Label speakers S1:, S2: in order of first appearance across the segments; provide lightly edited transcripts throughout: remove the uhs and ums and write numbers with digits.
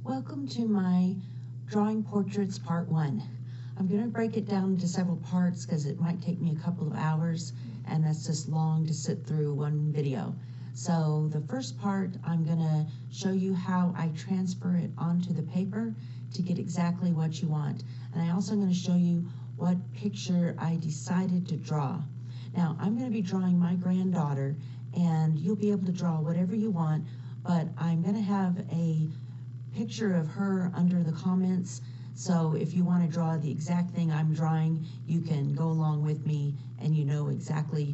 S1: Welcome to my Drawing Portraits Part 1. I'm going to break it down into several parts because it might take me a couple of hours and that's just long to sit through one video. So the first part, I'm going to show you how I transfer it onto the paper to get exactly what you want. And I also am going to show you what picture I decided to draw. Now, I'm going to be drawing my granddaughter, and you'll be able to draw whatever you want, but I'm going to have a picture of her under the comments. So if you want to draw the exact thing I'm drawing, you can go along with me and you know exactly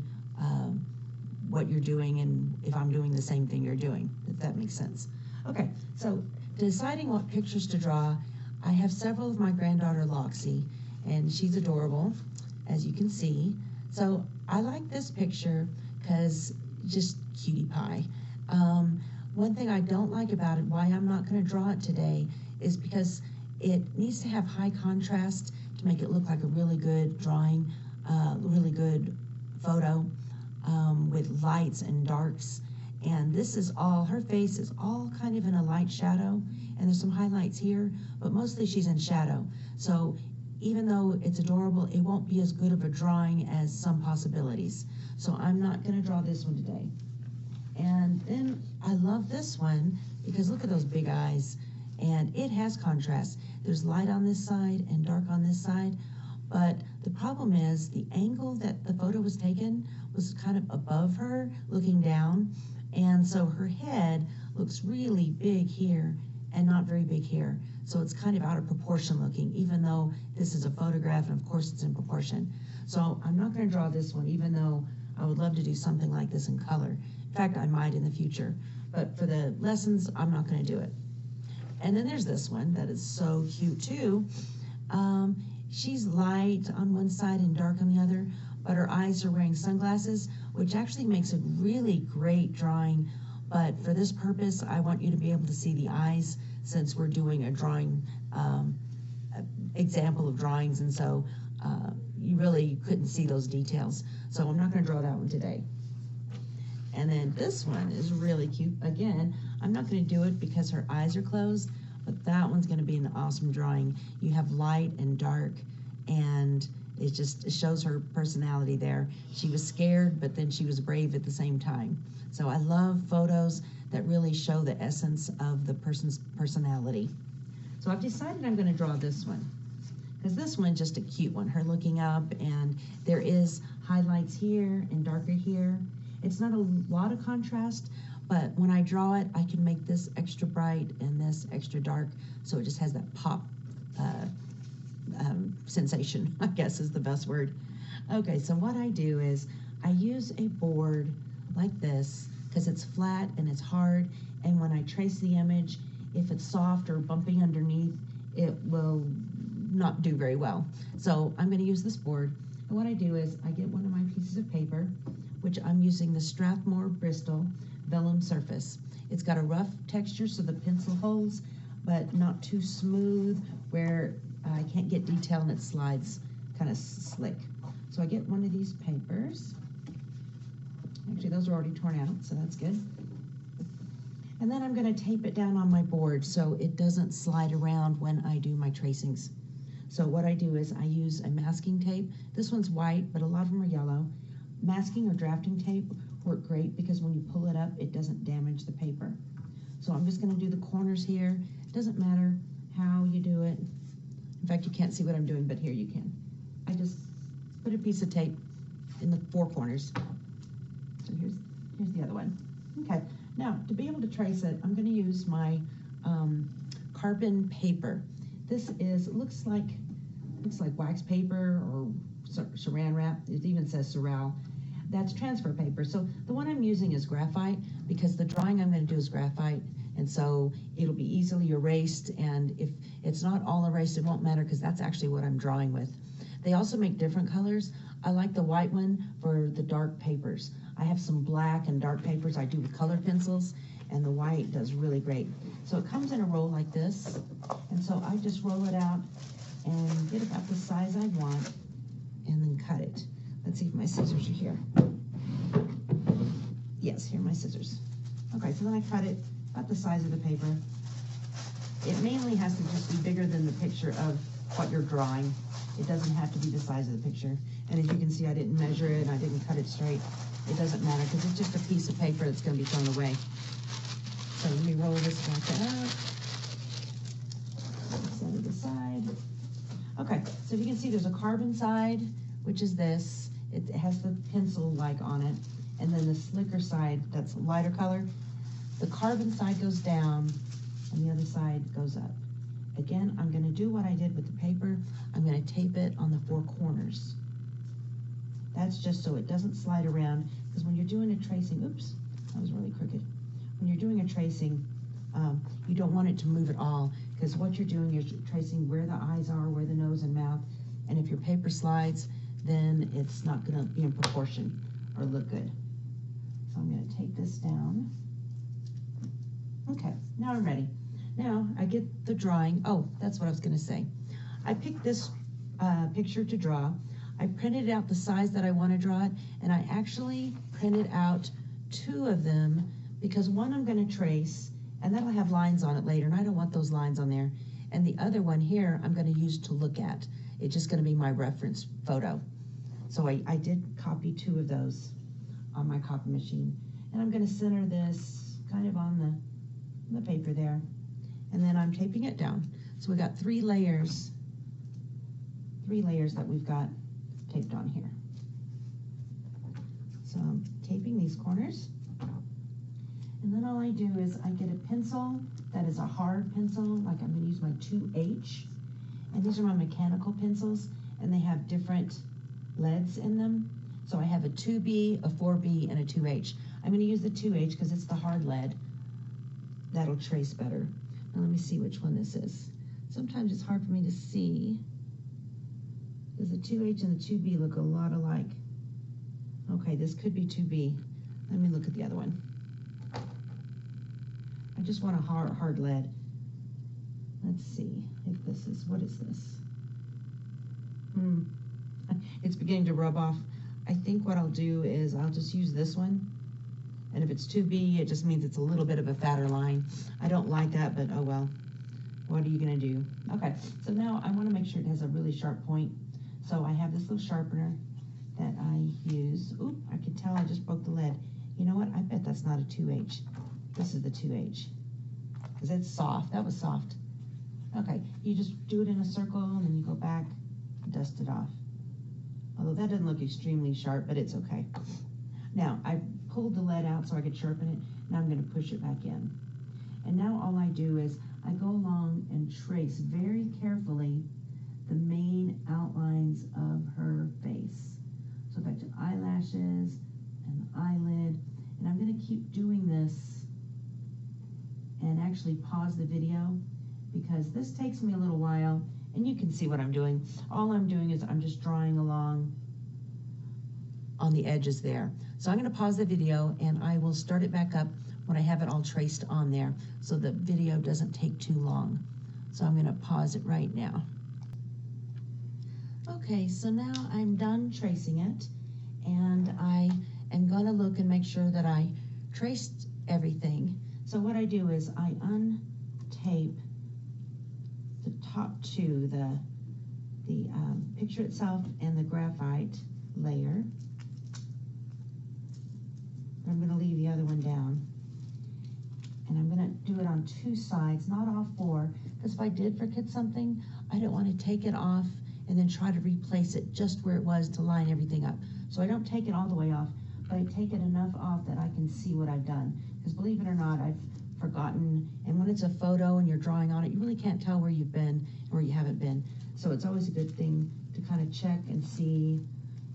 S1: what you're doing and if I'm doing the same thing you're doing, if that makes sense. Okay, so deciding what pictures to draw, I have several of my granddaughter Loxie, and she's adorable, as you can see. So I like this picture because just cutie pie. One thing I don't like about it, why I'm not going to draw it today, is because it needs to have high contrast to make it look like a really good drawing, really good photo with lights and darks. And this is all, her face is all kind of in a light shadow, and there's some highlights here, but mostly she's in shadow. So even though it's adorable, it won't be as good of a drawing as some possibilities. So I'm not going to draw this one today. And then I love this one because look at those big eyes, and it has contrast. There's light on this side and dark on this side, but the problem is the angle that the photo was taken was kind of above her, looking down, and so her head looks really big here and not very big here. So it's kind of out of proportion looking, even though this is a photograph and of course it's in proportion. So I'm not going to draw this one, even though I would love to do something like this in color. In fact, I might in the future, but for the lessons, I'm not going to do it. And then there's this one that is so cute too. She's light on one side and dark on the other, but her eyes are wearing sunglasses, which actually makes a really great drawing. But for this purpose, I want you to be able to see the eyes since we're doing a drawing example of drawings, and so you really couldn't see those details. So I'm not going to draw that one today. And then this one is really cute. Again, I'm not going to do it because her eyes are closed, but that one's going to be an awesome drawing. You have light and dark, and it shows her personality there. She was scared, but then she was brave at the same time. So I love photos that really show the essence of the person's personality. So I've decided I'm going to draw this one, because this one's just a cute one, her looking up, and there is highlights here and darker here. It's not a lot of contrast, but when I draw it, I can make this extra bright and this extra dark, so it just has that pop sensation, I guess is the best word. Okay, so what I do is I use a board like this, because it's flat and it's hard, and when I trace the image, if it's soft or bumping underneath, it will not do very well. So I'm going to use this board, and what I do is I get one of my pieces of paper, which I'm using the Strathmore Bristol Vellum Surface. It's got a rough texture so the pencil holds, but not too smooth where I can't get detail and it slides kind of slick. So I get one of these papers. Actually, those are already torn out, so that's good. And then I'm going to tape it down on my board so it doesn't slide around when I do my tracings. So what I do is I use a masking tape. This one's white, but a lot of them are yellow. Masking or drafting tape work great because when you pull it up, it doesn't damage the paper. So I'm just going to do the corners here. It doesn't matter how you do it. In fact, you can't see what I'm doing, but here you can. I just put a piece of tape in the four corners. So here's the other one. Okay, now to be able to trace it, I'm going to use my carbon paper. This looks like wax paper or saran wrap. It even says Saral. That's transfer paper. So the one I'm using is graphite because the drawing I'm going to do is graphite, and so it'll be easily erased, and if it's not all erased, it won't matter because that's actually what I'm drawing with. They also make different colors. I like the white one for the dark papers. I have some black and dark papers I do with colored pencils, and the white does really great. So it comes in a roll like this, and so I just roll it out and get about the size I want and then cut it. Let's see if my scissors are here. Yes, here are my scissors. Okay, so then I cut it about the size of the paper, It mainly has to just be bigger than the picture of what you're drawing. It doesn't have to be the size of the picture. And as you can see, I didn't measure it and I didn't cut it straight. It doesn't matter because it's just a piece of paper that's going to be thrown away. So let me roll this back out. Set it aside. Okay, so you can see there's a carbon side, which is this. It has the pencil-like on it. And then the slicker side, that's lighter color. The carbon side goes down and the other side goes up. Again, I'm going to do what I did with the paper. I'm going to tape it on the four corners. That's just so it doesn't slide around, because when you're doing a tracing, oops, that was really crooked. When you're doing a tracing, you don't want it to move at all, because what you're doing is tracing where the eyes are, where the nose and mouth, and if your paper slides, then it's not going to be in proportion or look good. So I'm going to take this down. Okay, now I'm ready. Now I get the drawing. Oh, that's what I was going to say. I picked this picture to draw. I printed out the size that I want to draw it, and I actually printed out two of them because one I'm going to trace, and that'll have lines on it later, and I don't want those lines on there. And the other one here I'm going to use to look at. It's just going to be my reference photo. So I did copy two of those on my copy machine, and I'm going to center this kind of on the paper there, and then I'm taping it down. So we got three layers that we've got taped on here. So I'm taping these corners, and then all I do is I get a pencil that is a hard pencil, like I'm going to use my 2H, and these are my mechanical pencils, and they have different leads in them. So I have a 2B, a 4B, and a 2H. I'm going to use the 2H because it's the hard lead. That'll trace better. Now let me see which one this is. Sometimes it's hard for me to see because the 2H and the 2B look a lot alike. Okay, this could be 2B. Let me look at the other one. I just want a hard lead. Let's see if this is, what is this? It's beginning to rub off. I think what I'll do is I'll just use this one. And if it's 2B, it just means it's a little bit of a fatter line. I don't like that, but oh well. What are you gonna do? Okay, so now I wanna make sure it has a really sharp point. So I have this little sharpener that I use. Oop, I can tell I just broke the lead. You know what, I bet that's not a 2H. This is the 2H, because it's soft, that was soft. Okay, you just do it in a circle and then you go back and dust it off. Although that doesn't look extremely sharp, but it's okay. Now, I pulled the lead out so I could sharpen it. Now I'm going to push it back in. And now all I do is I go along and trace very carefully the main outlines of her face. So back to eyelashes and the eyelid. And I'm going to keep doing this and actually pause the video because this takes me a little while. And you can see what I'm doing. All I'm doing is I'm just drawing along on the edges there. So I'm going to pause the video and I will start it back up when I have it all traced on there so the video doesn't take too long. So I'm going to pause it right now. Okay, so now I'm done tracing it and I am going to look and make sure that I traced everything. So what I do is I untape the top two, the picture itself and the graphite layer. I'm going to leave the other one down. And I'm going to do it on two sides, not all four, because if I did forget something, I don't want to take it off and then try to replace it just where it was to line everything up. So I don't take it all the way off, but I take it enough off that I can see what I've done. Because believe it or not, I've forgotten, and when it's a photo and you're drawing on it, you really can't tell where you've been and where you haven't been. So it's always a good thing to kind of check and see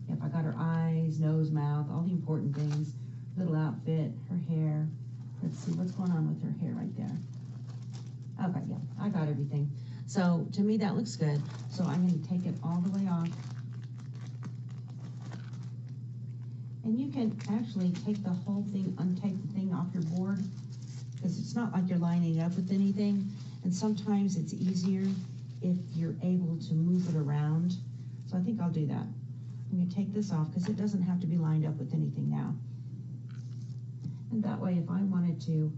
S1: if I got her eyes, nose, mouth, all the important things, little outfit, her hair. Let's see what's going on with her hair right there. Okay, yeah, I got everything. So to me that looks good. So I'm going to take it all the way off. And you can actually take the whole thing, untape the thing off your board, because it's not like you're lining it up with anything. And sometimes it's easier if you're able to move it around. So I think I'll do that. I'm going to take this off because it doesn't have to be lined up with anything now. And that way, if I wanted to,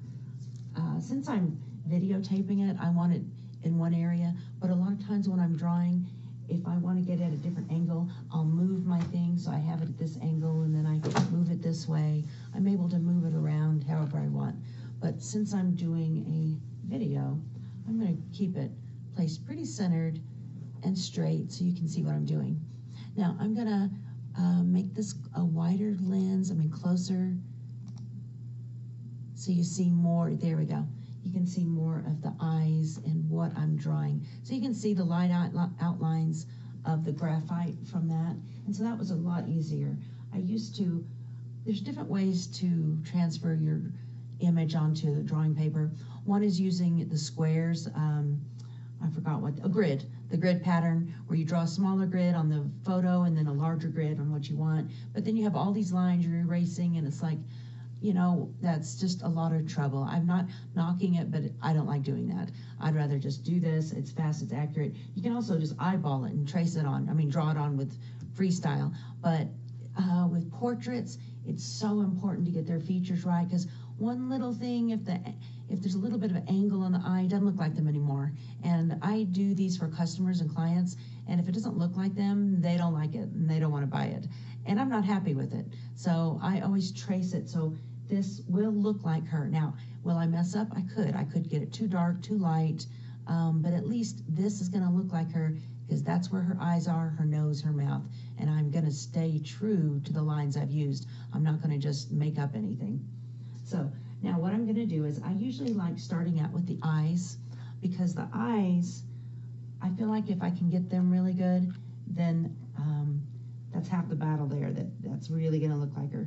S1: since I'm videotaping it, I want it in one area, but a lot of times when I'm drawing, if I want to get at a different angle, I'll move my thing so I have it at this angle and then I move it this way. I'm able to move it around however I want. But since I'm doing a video, I'm going to keep it placed pretty centered and straight so you can see what I'm doing. Now I'm going to make this a wider lens, closer, so you see more. There we go. You can see more of the eyes and what I'm drawing. So you can see the light outlines of the graphite from that. And so that was a lot easier. There's different ways to transfer your image onto the drawing paper. One is using the squares, a grid. The grid pattern where you draw a smaller grid on the photo and then a larger grid on what you want. But then you have all these lines you're erasing and it's like, that's just a lot of trouble. I'm not knocking it, but I don't like doing that. I'd rather just do this. It's fast, it's accurate. You can also just eyeball it and trace it on, draw it on with freestyle. But with portraits, it's so important to get their features right because one little thing, if there's a little bit of an angle on the eye, it doesn't look like them anymore. And I do these for customers and clients, and if it doesn't look like them, they don't like it and they don't want to buy it. And I'm not happy with it. So I always trace it so this will look like her. Now, will I mess up? I could get it too dark, too light, but at least this is gonna look like her because that's where her eyes are, her nose, her mouth, and I'm gonna stay true to the lines I've used. I'm not gonna just make up anything. So now what I'm gonna do is I usually like starting out with the eyes because the eyes, I feel like if I can get them really good, then that's half the battle there. That's really gonna look like her.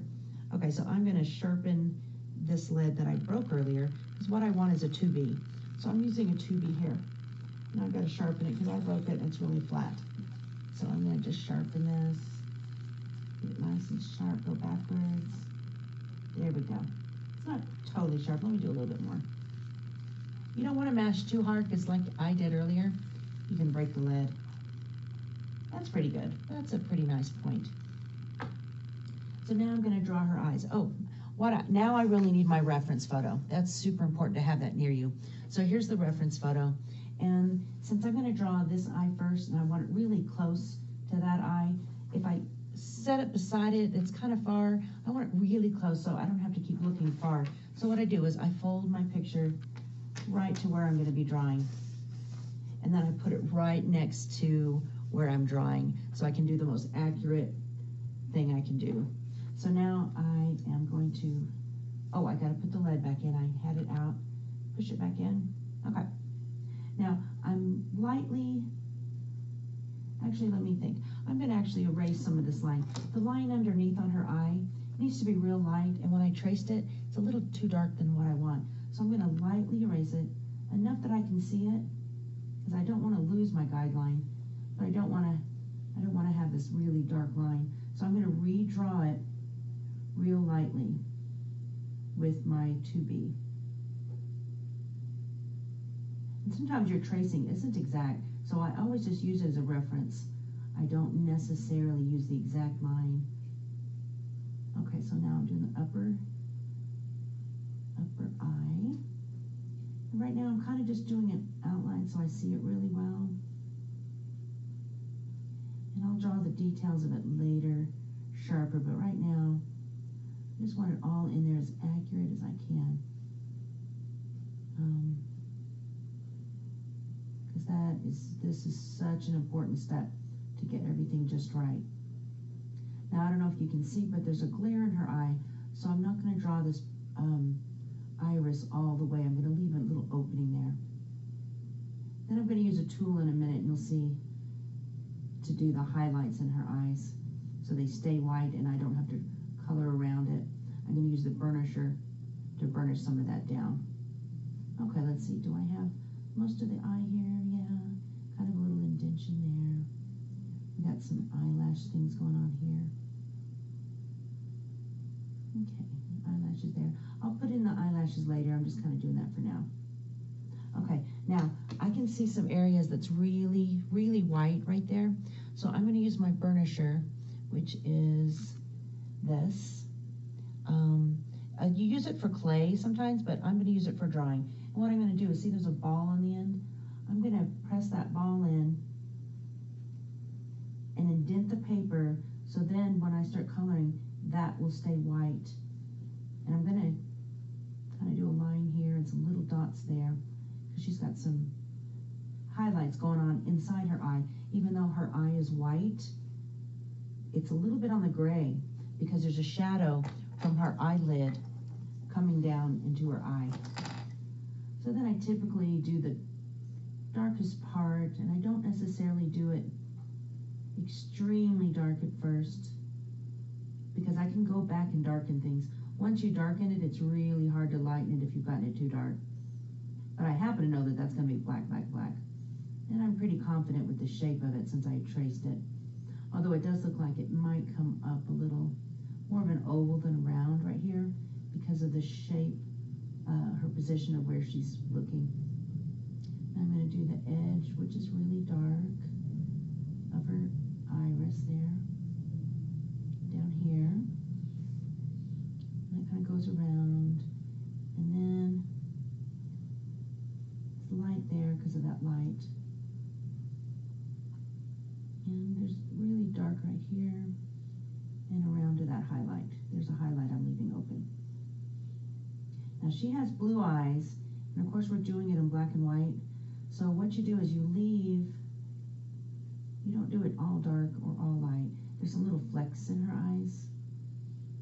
S1: Okay, so I'm gonna sharpen this lead that I broke earlier because what I want is a 2B. So I'm using a 2B here. Now I've got to sharpen it because I broke it and it's really flat. So I'm gonna just sharpen this, get it nice and sharp, go backwards. There we go. It's not totally sharp, let me do a little bit more. You don't want to mash too hard because like I did earlier, you can break the lead. That's pretty good. That's a pretty nice point. So now I'm going to draw her eyes. Now I really need my reference photo. That's super important to have that near you. So here's the reference photo. And since I'm going to draw this eye first, and I want it really close to that eye, if I set it beside it, it's kind of far. I want it really close so I don't have to keep looking far. So what I do is I fold my picture right to where I'm going to be drawing. And then I put it right next to where I'm drawing so I can do the most accurate thing I can do. So now I am going to, I got to put the lead back in. I had it out, push it back in. Okay. Now I'm let me think. I'm going to actually erase some of this line. The line underneath on her eye needs to be real light, and when I traced it, it's a little too dark than what I want. So I'm going to lightly erase it, enough that I can see it, because I don't want to lose my guideline, but I don't want to have this really dark line. So I'm going to redraw it real lightly with my 2B. And sometimes your tracing isn't exact, so I always just use it as a reference. I don't necessarily use the exact line. Okay, so now I'm doing the upper eye. And right now I'm kind of just doing an outline so I see it really well. And I'll draw the details of it later, sharper, but right now I just want it all in there as accurate as I can. Because this is such an important step to get everything just right. Now I don't know if you can see, but there's a glare in her eye, so I'm not going to draw this iris all the way. I'm going to leave a little opening there. Then I'm going to use a tool in a minute, and you'll see, to do the highlights in her eyes so they stay white and I don't have to color around it. I'm going to use the burnisher to burnish some of that down. Okay, let's see. Do I have most of the eye here? Yeah, kind of a little indentation there. We got some eyelash things going on here. Okay, eyelashes there. I'll put in the eyelashes later. I'm just kind of doing that for now. Okay, now I can see some areas that's really, really white right there. So I'm going to use my burnisher, which is this. You use it for clay sometimes, but I'm going to use it for drawing. And what I'm going to do is, see there's a ball on the end? I'm going to press that ball in and indent the paper, so then when I start coloring, that will stay white. And I'm going to kind of do a line here and some little dots there, because she's got some highlights going on inside her eye. Even though her eye is white, it's a little bit on the gray because there's a shadow from her eyelid coming down into her eye. So then I typically do the darkest part, and I don't necessarily do it extremely dark at first, because I can go back and darken things. Once you darken it, it's really hard to lighten it if you've gotten it too dark. But I happen to know that that's going to be black, black, black. And I'm pretty confident with the shape of it since I traced it. Although it does look like it might come up a little more of an oval than a round right here because of the shape, her position of where she's looking. I'm going to do the edge, which is really dark, of her iris there, down here. And it kind of goes around. And then it's light there because of that light. And there's really dark right here and around to that highlight. There's a highlight I'm leaving open. Now she has blue eyes, and of course we're doing it in black and white. So what you do is you don't do it all dark or all light. There's some little flecks in her eyes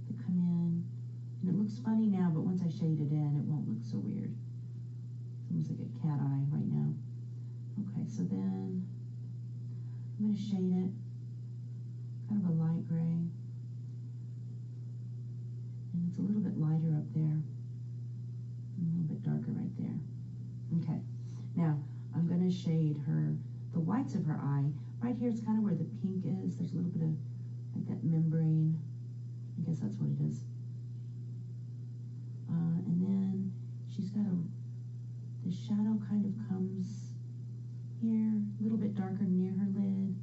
S1: that come in. And it looks funny now, but once I shade it in, it won't look so weird. It's almost like a cat eye right now. Okay, so then I'm going to shade it, kind of a light gray. And it's a little bit lighter up there, and a little bit darker right there. Okay, now I'm going to shade the whites of her eye. Right here is kind of where the pink is. There's a little bit of like that membrane. I guess that's what it is. And then she's got the shadow kind of comes here, a little bit darker near her lid,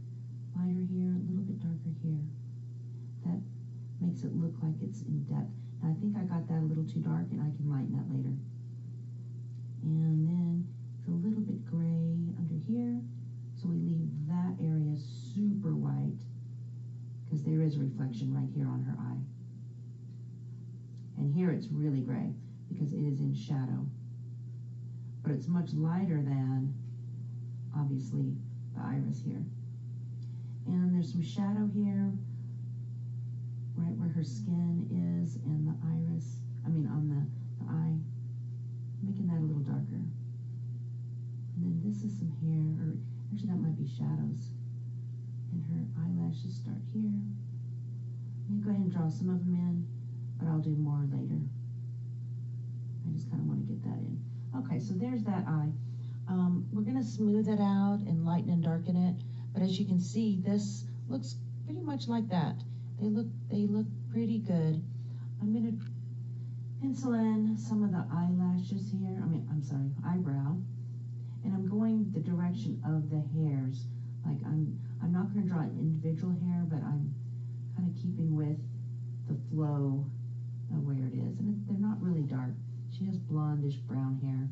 S1: lighter here, a little bit darker here. That makes it look like it's in depth. Now I think I got that a little too dark, and I can lighten that later. And then it's a little bit gray under here, so we leave that area super white because there is a reflection right here on her eye. And here it's really gray because it is in shadow, but it's much lighter than, obviously, the iris here. And there's some shadow here, right where her skin is, and the iris, on the eye, making that a little darker. And then this is some hair, or actually that might be shadows. And her eyelashes start here. You go ahead and draw some of them in, but I'll do more later. I just kind of want to get that in. Okay, so there's that eye. We're going to smooth it out and lighten and darken it, but as you can see, this looks pretty much like that. They look pretty good. I'm going to pencil in some of the eyelashes here. Eyebrow. And I'm going the direction of the hairs. Like I'm not going to draw an individual hair, but I'm kind of keeping with the flow of where it is. And they're not really dark. She has blondish brown hair.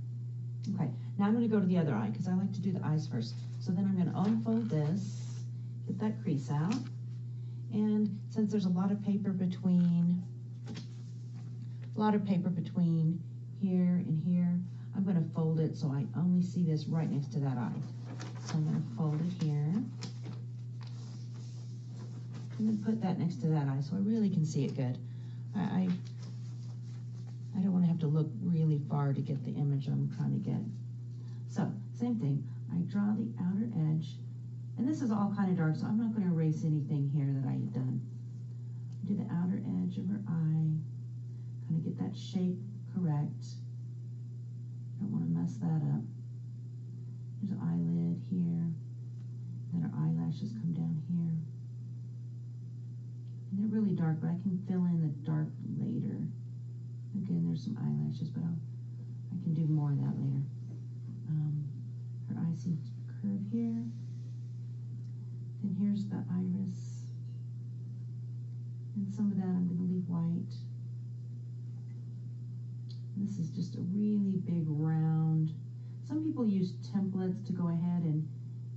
S1: Okay, now I'm going to go to the other eye because I like to do the eyes first. So then I'm going to unfold this, get that crease out. And since there's a lot of paper between here and here, I'm going to fold it so I only see this right next to that eye. So I'm going to fold it here. And then put that next to that eye so I really can see it good. I don't want to have to look really far to get the image I'm trying to get. So, same thing. I draw the outer edge. And this is all kind of dark, so I'm not going to erase anything here that I had done. Do the outer edge of her eye. Kind of get that shape correct. Don't want to mess that up. There's an eyelid here. Then her eyelashes come down here. And they're really dark, but I can fill in the dark later. Again, there's some eyelashes, but I can do more of that later. Her eye seems to curve here. Then here's the iris. And some of that I'm going to leave white. And
S2: this is just a really big round. Some people use templates to go ahead and,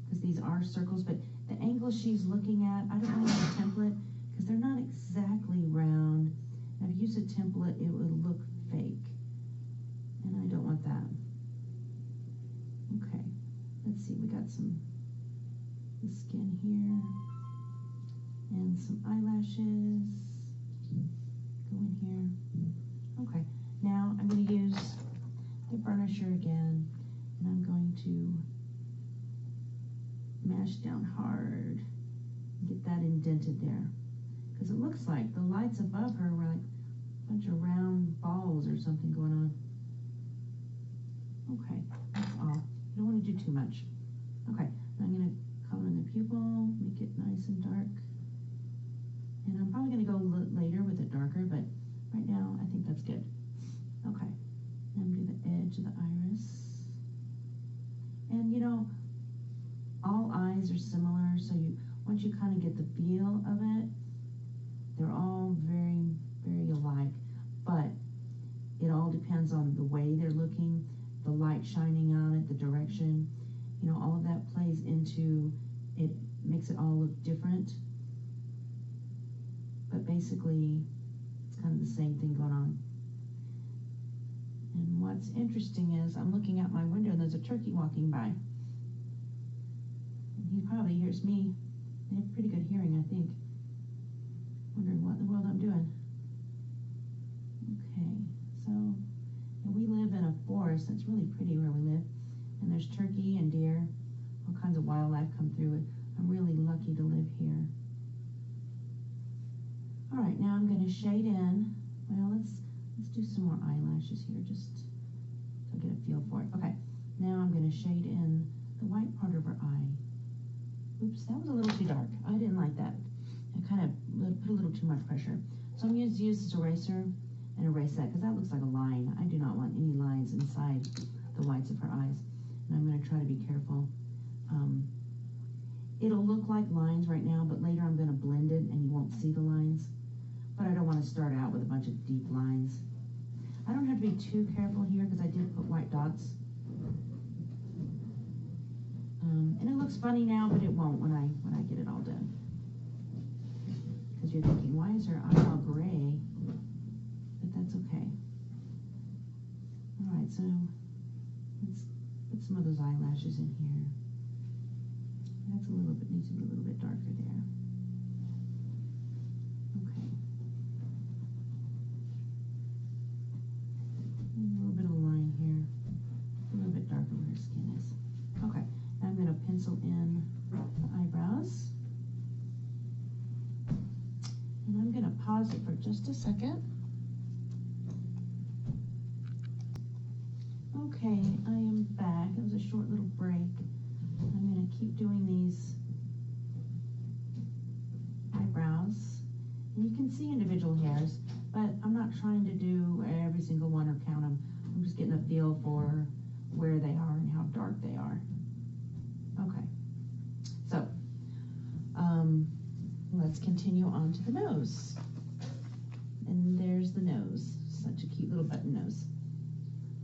S2: because these are circles, but the angle she's looking at, I don't want to use a template because they're not exactly round. And if you use a template, it would look fake. And I don't want that. Okay, let's see, we got the skin here and some eyelashes. Go in here. Okay, now I'm going to use the burnisher again, and I'm going to mash down hard and get that indented there. Because it looks like the lights above her were like a bunch of round balls or something going on. Okay, that's all. You don't want to do too much. Okay, I'm going to color in the pupil, make it nice and dark. And I'm probably going to go later with it darker, but right now I think that's good. Okay, now I'm going to do the edge of the iris. And you know, all eyes are similar, so once you kind of get the feel of it, they're all very, very alike. But it all depends on the way they're looking, the light shining on it, the direction. You know, all of that plays into it, makes it all look different. But basically, it's kind of the same thing going on. And what's interesting is I'm looking out my window and there's a turkey walking by. And he probably hears me. They have pretty good hearing, I think. Wondering what in the world I'm doing. Okay, so and we live in a forest. It's really pretty where we live. And there's turkey and deer, all kinds of wildlife come through it. I'm really lucky to live here. All right, now I'm going to shade in. Well, let's do some more eyelashes here, just so I get a feel for it. Okay, now I'm going to shade in the white part of her eye. Oops, that was a little too dark. I didn't like that. I kind of put a little too much pressure. So I'm going to use this eraser and erase that because that looks like a line. I do not want any lines inside the whites of her eyes. And I'm going to try to be careful. It'll look like lines right now, but later I'm going to blend it and you won't see the lines. But I don't want to start out with a bunch of deep lines. I don't have to be too careful here because I did put white dots. And it looks funny now, but it won't when I get it all done. Because you're thinking, why is her eye all gray? But that's okay. All right, so let's put some of those eyelashes in here. That's needs to be a little bit darker there. Okay. A little bit of a line here. A little bit darker where her skin is. Okay, now I'm going to pencil in the eyebrows. And I'm going to pause it for just a second. Okay, I am back. It was a short little break. I'm going to keep doing these eyebrows. And you can see individual hairs, but I'm not trying to do every single one or count them. I'm just getting a feel for where they are and how dark they are. Okay, so let's continue on to the nose. And there's the nose. Such a cute little button nose.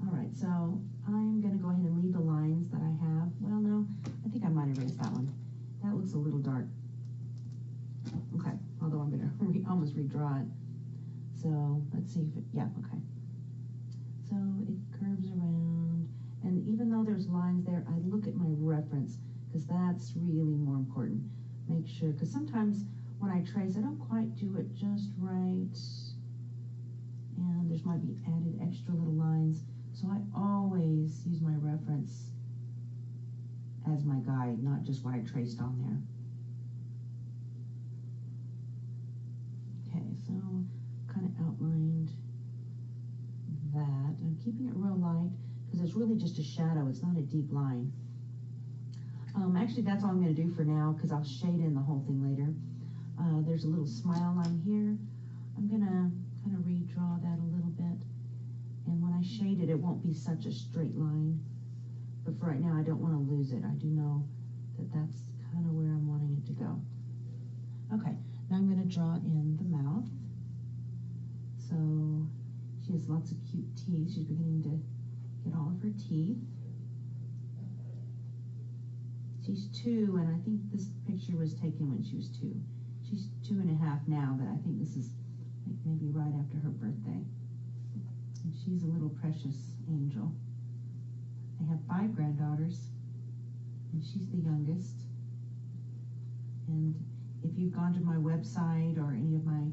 S2: All right, so I'm going to go ahead and leave the lines that I have. Well, no, I think I might erase that one. That looks a little dark. Okay, although I'm going to almost redraw it. So let's see if it, yeah, okay. So it curves around. And even though there's lines there, I look at my reference because that's really more important. Make sure, because sometimes when I trace, I don't quite do it just right. And there's might be added extra little lines. So I always use my reference as my guide, not just what I traced on there. Okay, so kind of outlined that. I'm keeping it real light because it's really just a shadow. It's not a deep line. Actually, that's all I'm going to do for now because I'll shade in the whole thing later. There's a little smile line here. I'm going to kind of redraw that a little bit. And when I shade it, it won't be such a straight line. But for right now, I don't want to lose it. I do know that that's kind of where I'm wanting it to go. Okay, now I'm going to draw in the mouth. So She has lots of cute teeth. She's beginning to get all of her teeth. She's 2, and I think this picture was taken when she was 2. She's 2.5 now, but I think this is like maybe right after her birthday. And she's a little precious angel. I have 5 granddaughters, and she's the youngest. And if you've gone to my website or any of my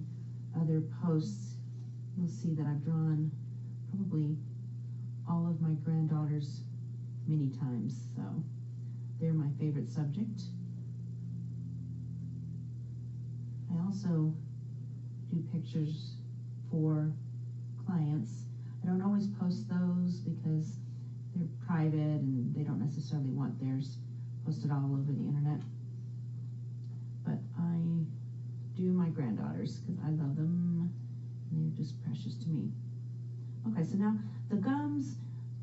S2: other posts, you'll see that I've drawn probably all of my granddaughters many times, so they're my favorite subject. I also do pictures for clients. I don't always post those because they're private and they don't necessarily want theirs posted all over the internet. But I do my granddaughters because I love them and they're just precious to me. Okay, so now the gums,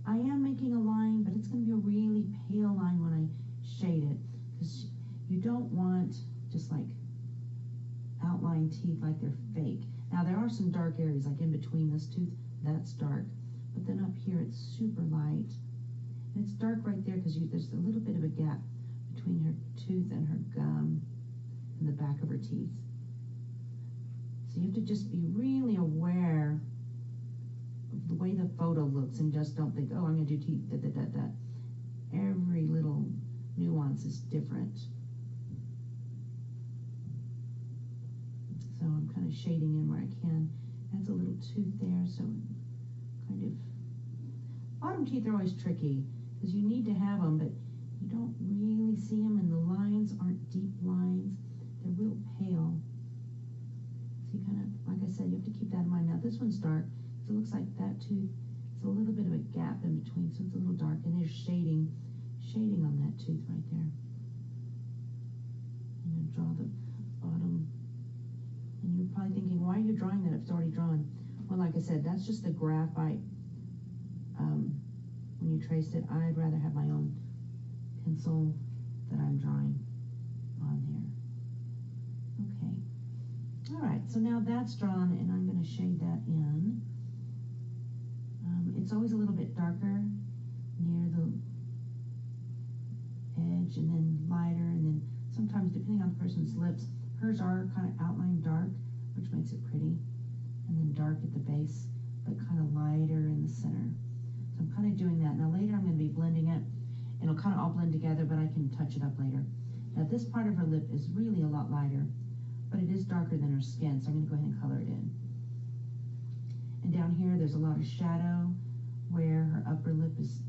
S2: I am making a line, but it's going to be a really pale line when I shade it, because you don't want just like outline teeth like they're fake. Now there are some dark areas like in between this tooth, that's dark, but then up here it's super light, and it's dark right there because there's a little bit of a gap between her tooth and her gum and the back of her teeth. So you have to just be really aware of the way the photo looks and just don't think, oh, I'm going to do teeth, da, da, da, da. Every little nuance is different. So I'm kind of shading in where I can. That's a little tooth there, so kind of, bottom teeth are always tricky because you need to have them, but you don't really see them, and the lines aren't deep lines. They're real pale. So you kind of, like I said, you have to keep that in mind. Now this one's dark, so it looks like that tooth, it's a little bit of a gap in between, so it's a little dark, and there's shading on that tooth right there. I'm going to draw the bottom. And you're probably thinking, why are you drawing that if it's already drawn? Well, like I said, that's just the graphite. When you traced it, I'd rather have my own pencil that I'm drawing on there. Okay. All right, so now that's drawn, and I'm going to shade that in. It's always a little bit darker near the edge, and then lighter, and then sometimes, depending on the person's lips, hers are kind of outlined dark, which makes it pretty, and then dark at the base, but kind of lighter in the center. So I'm kind of doing that. Now later I'm going to be blending it. It'll kind of all blend together, but I can touch it up later. Now this part of her lip is really a lot lighter, but it is darker than her skin, so I'm going to go ahead and color it in. And down here there's a lot of shadow where her upper lip is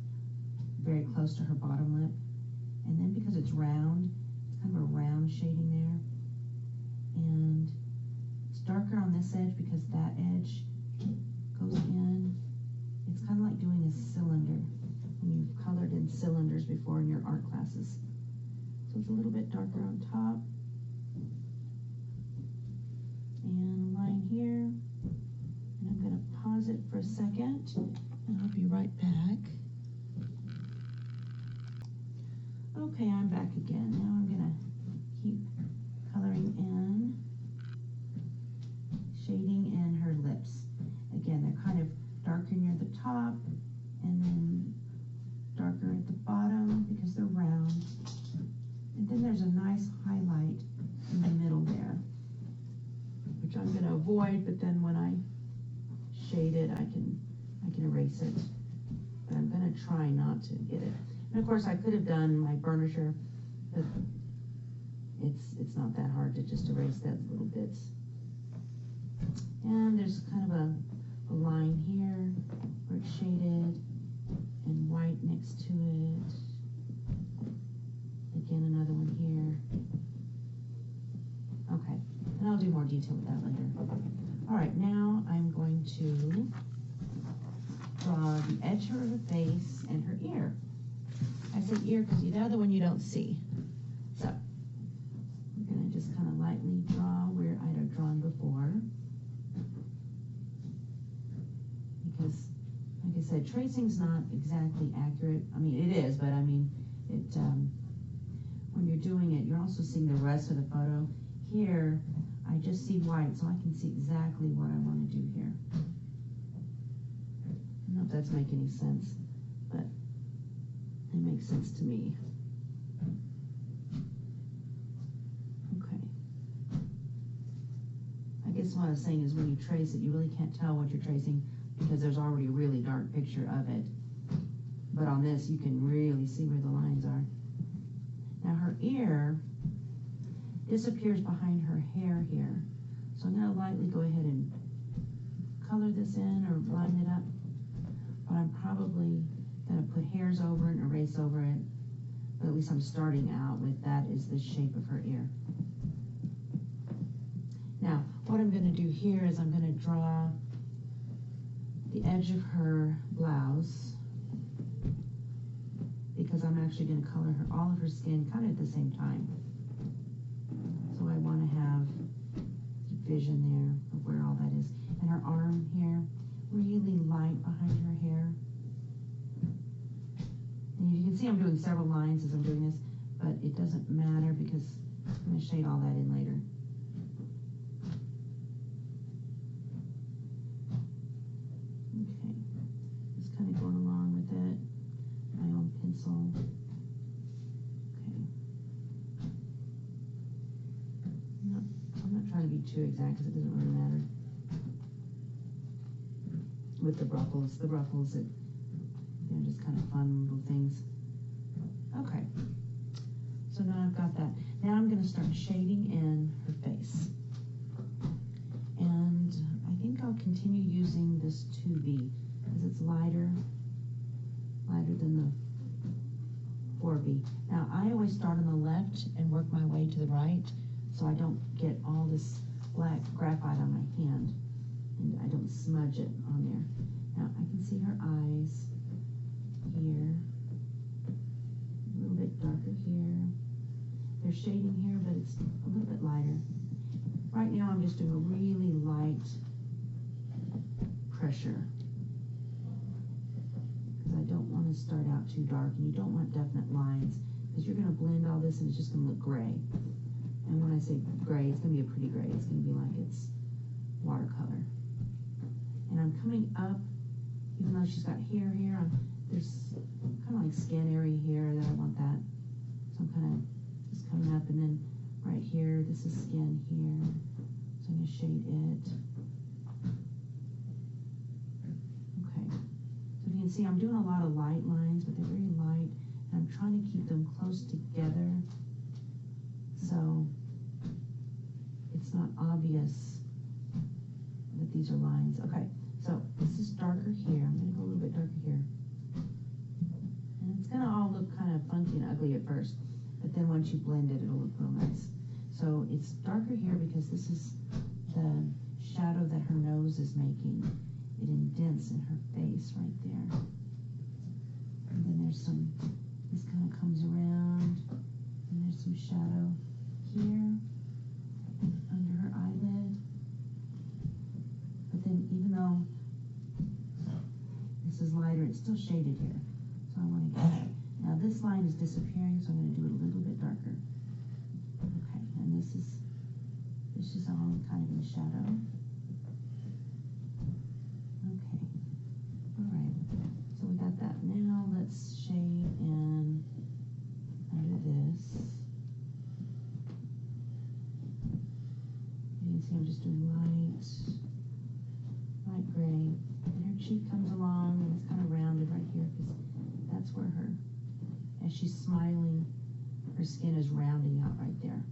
S2: very close to her bottom lip. And then because it's round, it's kind of a round shading there. And it's darker on this edge because that edge goes in. It's kind of like doing a cylinder when you've colored in cylinders before in your art classes. So it's a little bit darker on top. And a line here. And I'm going to pause it for a second, and I'll be right back. Okay, I'm back again. Now I'm going to keep coloring in, shading in her lips. Again, they're kind of darker near the top and then darker at the bottom because they're round. And then there's a nice highlight in the middle there, which I'm going to avoid, but then when I shade it, I can erase it. But I'm going to try not to get it. And of course, I could have done my burnisher, but it's not that hard to just erase those little bits. And there's kind of a line here where it's shaded and white next to it. Again, another one here. Okay, and I'll do more detail with that later. All right, now I'm going to draw the edge of her face and her ear. I say ear because the other one you don't see. So we're going to just kind of lightly draw where I'd have drawn before. Because, like I said, tracing's not exactly accurate. I mean, it is, but I mean, when you're doing it, you're also seeing the rest of the photo. Here, I just see white, so I can see exactly what I want to do here. know if that's making any sense, but it makes sense to me. Okay. I guess what I was saying is when you trace it, you really can't tell what you're tracing because there's already a really dark picture of it. But on this, you can really see where the lines are. Now her ear disappears behind her hair here. So I'm going to lightly go ahead and color this in or line it up. But I'm probably going to put hairs over it and erase over it. But at least I'm starting out with that is the shape of her ear. Now, what I'm going to do here is I'm going to draw the edge of her blouse because I'm actually going to color all of her skin kind of at the same time. So I want to have vision there of where all that is. And her arm here, really light behind her hair. And you can see I'm doing several lines as I'm doing this, but it doesn't matter because I'm going to shade all that in later. Okay, just kind of going along with it. My own pencil. Okay. No, I'm not trying to be too exact because it doesn't really matter. With the ruffles, they're just kind of fun little things. Okay, so now I've got that. Now I'm going to start shading in her face. And I think I'll continue using this 2B because it's lighter than the 4B. Now I always start on the left and work my way to the right so I don't get all this black graphite on my hand and I don't smudge it on there. Now I can see her eyes here, a little bit darker here. There's shading here, but it's a little bit lighter. Right now I'm just doing a really light pressure because I don't want to start out too dark and you don't want definite lines because you're going to blend all this and it's just going to look gray. And when I say gray, it's going to be a pretty gray. It's going to be like it's watercolor. And I'm coming up, even though she's got hair here, there's kind of like skin area here that I want that. So I'm kind of just coming up and then right here, this is skin here. So I'm going to shade it. Okay. So if you can see, I'm doing a lot of light lines, but they're very light. And I'm trying to keep them close together. So it's not obvious that these are lines. Okay, so this is darker here. I'm going to go a little bit darker here. And it's going to all look kind of funky and ugly at first, but then once you blend it, it'll look real nice. So it's darker here because this is the shadow that her nose is making. It indents in her face right there. And then there's some, this kind of comes around, and there's some shadow here under her eyelid. But then even though this is lighter, it's still shaded here. So I want to get it. Now this line is disappearing, so I'm going to do it a little bit darker. Okay, and this is all kind of in shadow. Okay, all right. So we got that. Now let's shade in under this. You can see I'm just doing light gray. And her cheek comes along and it's kind of rounded right here because that's where as she's smiling, her skin is rounding out right there.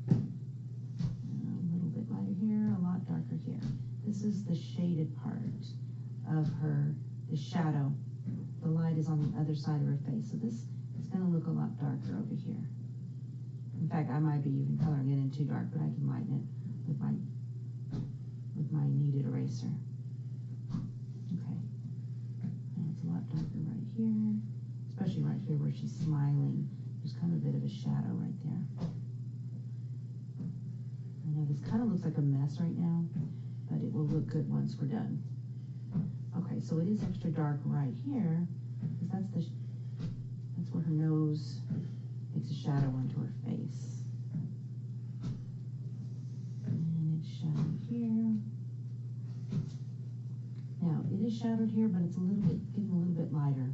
S2: Okay. A little bit lighter here, a lot darker here. This is the shaded part of the shadow. The light is on the other side of her face. So this is going to look a lot darker over here. In fact, I might be even coloring it in too dark, but I can lighten it with my kneaded eraser. Okay. And it's a lot darker right here, especially right here where she's smiling. There's kind of a bit of a shadow right there. I know this kind of looks like a mess right now, but it will look good once we're done. Okay, so it is extra dark right here, because that's where her nose makes a shadow onto her face. And it's shadow here. it is shadowed here, but it's getting a little bit lighter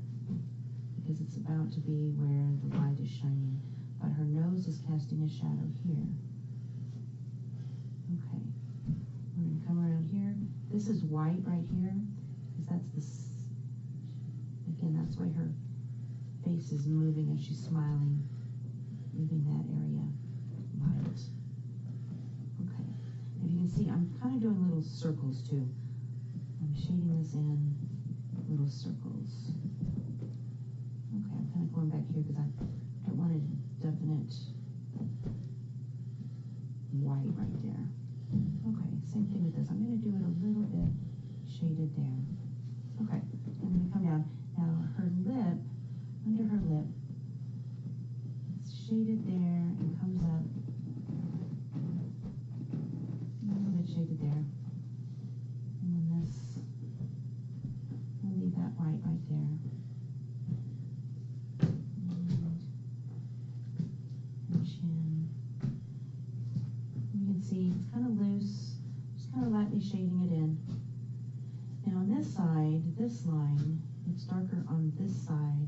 S2: because it's about to be where the light is shining. But her nose is casting a shadow here. Okay, we're going to come around here. This is white right here because that's again, that's why her face is moving as she's smiling, leaving that area light. Okay, and you can see I'm kind of doing little circles too. I'm shading this in little circles. Okay, I'm kind of going back here because I don't want a definite white right there. Okay, same thing with this. I'm going to do it a little bit shaded there. Okay, I'm going to come down. Now her lip, under her lip, it's shaded there and comes up. A little bit shaded there. And then this, I'll leave that white right there. And her chin. You can see it's kind of loose, just kind of lightly shading it in. Now on this side, this line, it's darker on this side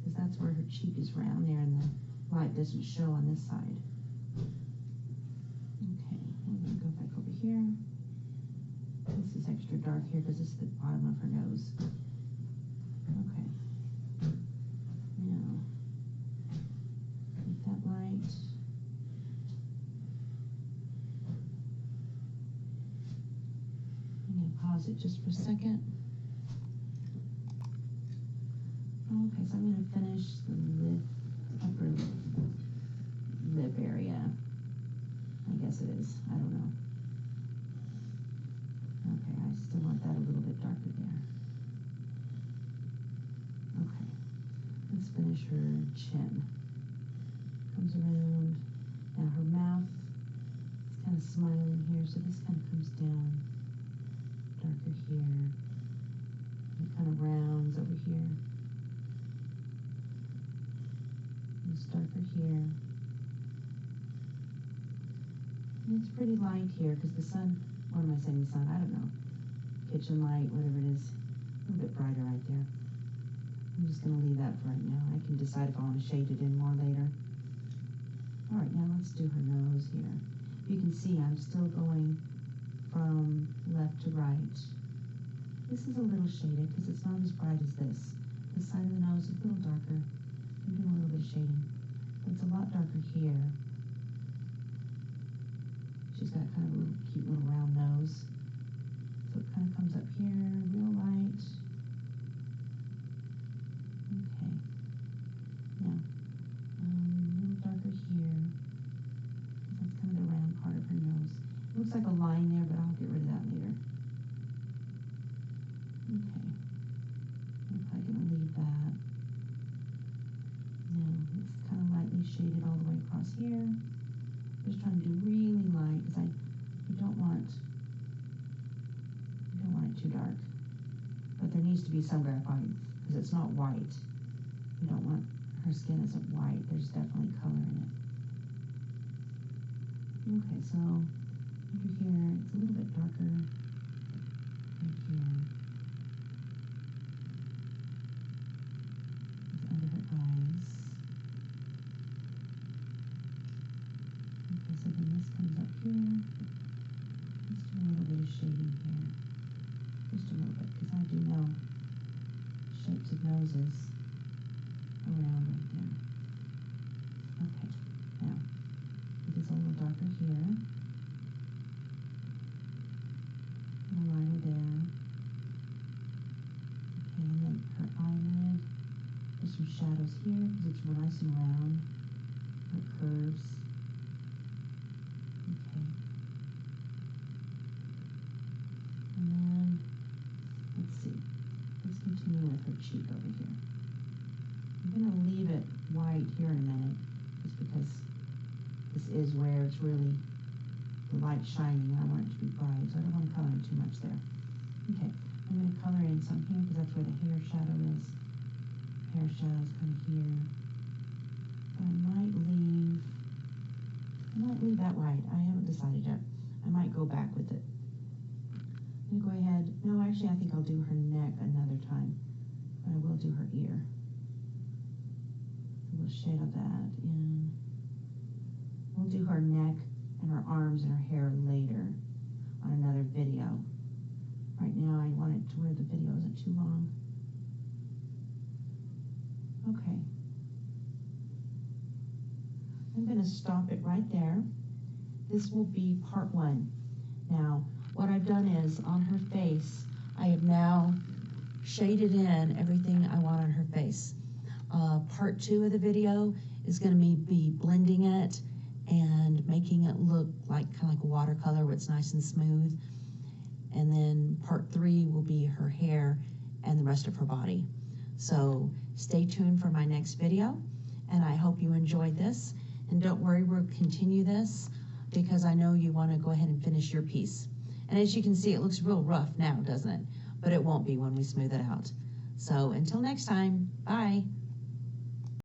S2: because that's where her cheek is round there and the light doesn't show on this side. Okay, I'm going to go back over here. This is extra dark here because this is the bottom of her nose. Okay. Now, with that light. I'm going to pause it just for a second. Okay, so I'm going to finish the upper lip area. I guess it is. I don't know. Okay, I still want that a little bit darker there. Okay, let's finish her chin. Comes around. Now her mouth is kind of smiling here, so this kind of comes down darker here. It kind of rounds over here. It's darker here. And it's pretty light here because the sun, what am I saying, the sun? I don't know. Kitchen light, whatever it is. A little bit brighter right there. I'm just going to leave that for right now. I can decide if I want to shade it in more later. All right, now let's do her nose here. You can see I'm still going from left to right. This is a little shaded because it's not as bright as this. This side of the nose is a little darker. I'm doing a little bit of shading. But it's a lot darker here. She's got kind of a little cute little round nose. So it kind of comes up here, real light. Okay. Now, a little darker here. That's kind of the round part of her nose. It looks like a line there, but I'll get rid of that later. Okay. I'm probably going to leave that. Now, it's kind of lightly shaded all the way across here. Just trying to do really light because I don't want it too dark. But there needs to be some graphite because it's not white. You don't want, her skin isn't white. There's definitely color in it. Okay, so over here, it's a little bit darker right here. It's under her eyes. Okay, so then this comes up here. Let's do a little bit of shading here. Just a little bit, because I do know shapes of noses around right there. Okay, now, it is a little darker here. A little lighter there. Okay, and then her eyelid. There's some shadows here, because it's nice and round. Her curves. Okay. And then, let's see. Let's continue with her cheek over here. I'm going to leave it white here in a minute, just because this is where it's really the light shining. I want it to be bright, so I don't want to color in too much there. Okay, I'm going to color in some here because that's where the hair shadow is. Hair shadow's kind of here. But I might leave that white. I haven't decided yet. I might go back with it. I'm gonna go ahead, no, actually I think I'll do her neck another time, but I will do her ear. A little shade of that in. We'll do her neck and her arms and her hair later on another video. Right now I want it to where the video isn't too long. Okay. I'm going to stop it right there. This will be part 1. Now, what I've done is on her face, I have now shaded in everything I want on her face. Part 2 of the video is going to be blending it and making it look like kind of like a watercolor where it's nice and smooth. And then part 3 will be her hair and the rest of her body. So stay tuned for my next video, and I hope you enjoyed this. And don't worry, we'll continue this because I know you want to go ahead and finish your piece. And as you can see, it looks real rough now, doesn't it? But it won't be when we smooth it out. So until next time, bye.